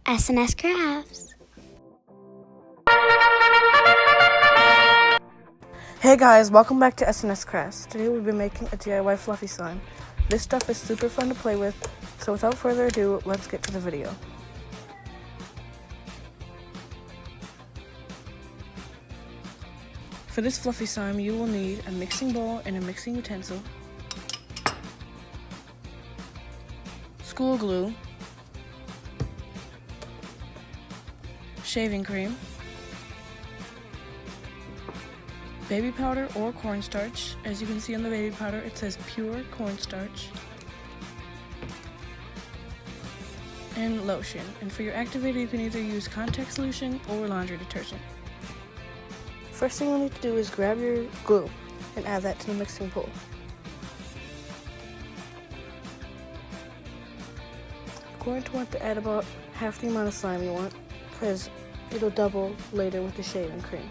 SNS Crafts. Hey guys, welcome back to SNS Crafts. Today we'll be making a DIY fluffy slime. This stuff is super fun to play with, so without further ado, let's get to the video. For this fluffy slime, you will need a mixing bowl and a mixing utensil, school glue, shaving cream, baby powder or cornstarch. As you can see on the baby powder, it says pure cornstarch, and lotion. And for your activator, you can either use contact solution or laundry detergent. First thing you'll need to do is grab your glue and add that to the mixing bowl. You're going to want to add about half the amount of slime you want, because it'll double later with the shaving cream.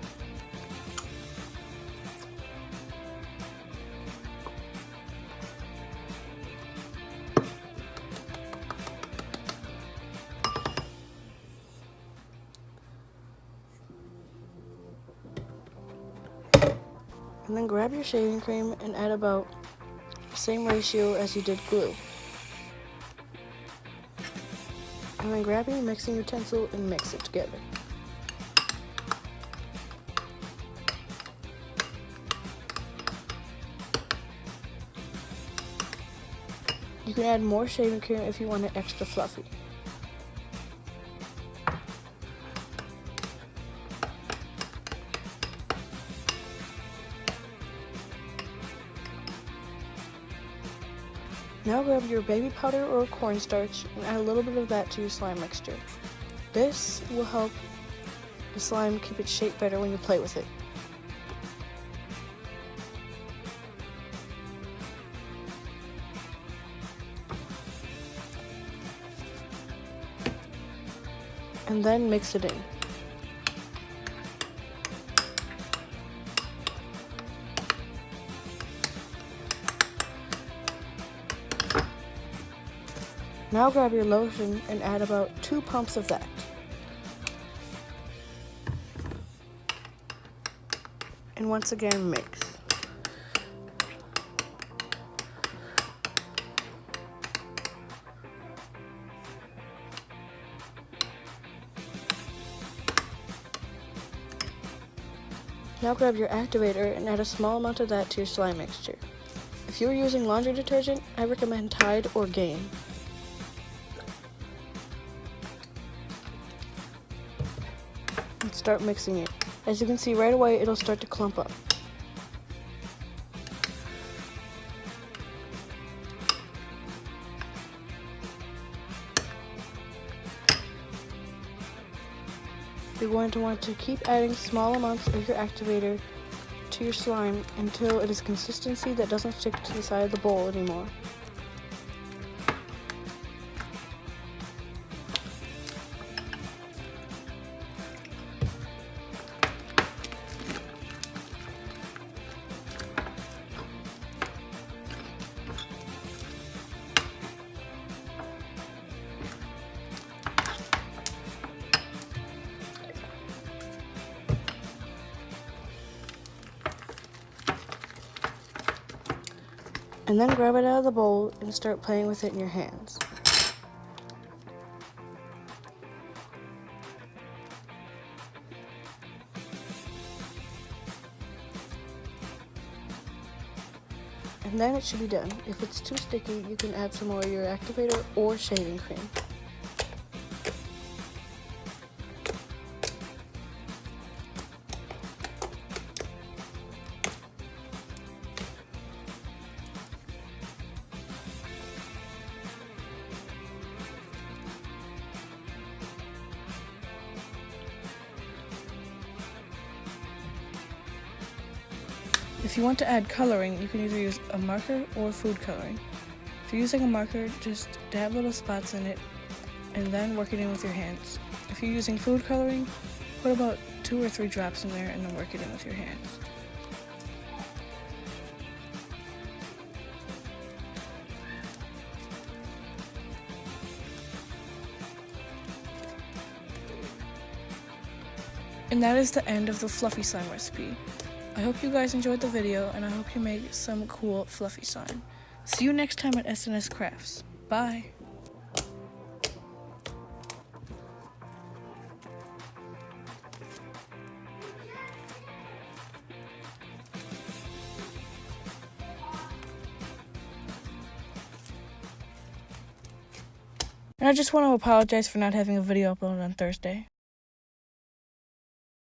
And then grab your shaving cream and add about the same ratio as you did glue. And then grab your mixing utensil and mix it together. You can add more shaving cream if you want it extra fluffy. Now grab your baby powder or cornstarch and add a little bit of that to your slime mixture. This will help the slime keep its shape better when you play with it. And then mix it in. Now grab your lotion and add about 2 pumps of that. And once again, mix. Now grab your activator and add a small amount of that to your slime mixture. If you're using laundry detergent, I recommend Tide or Gain. And start mixing it. As you can see right away, it'll start to clump up. You're going to want to keep adding small amounts of your activator to your slime until it is consistency that doesn't stick to the side of the bowl anymore. And then grab it out of the bowl and start playing with it in your hands. And then it should be done. If it's too sticky, you can add some more of your activator or shaving cream. If you want to add coloring, you can either use a marker or food coloring. If you're using a marker, just dab little spots in it and then work it in with your hands. If you're using food coloring, put about 2 or 3 drops in there and then work it in with your hands. And that is the end of the fluffy slime recipe. I hope you guys enjoyed the video, and I hope you make some cool fluffy slime. See you next time at SNS Crafts. Bye! And I just want to apologize for not having a video uploaded on Thursday.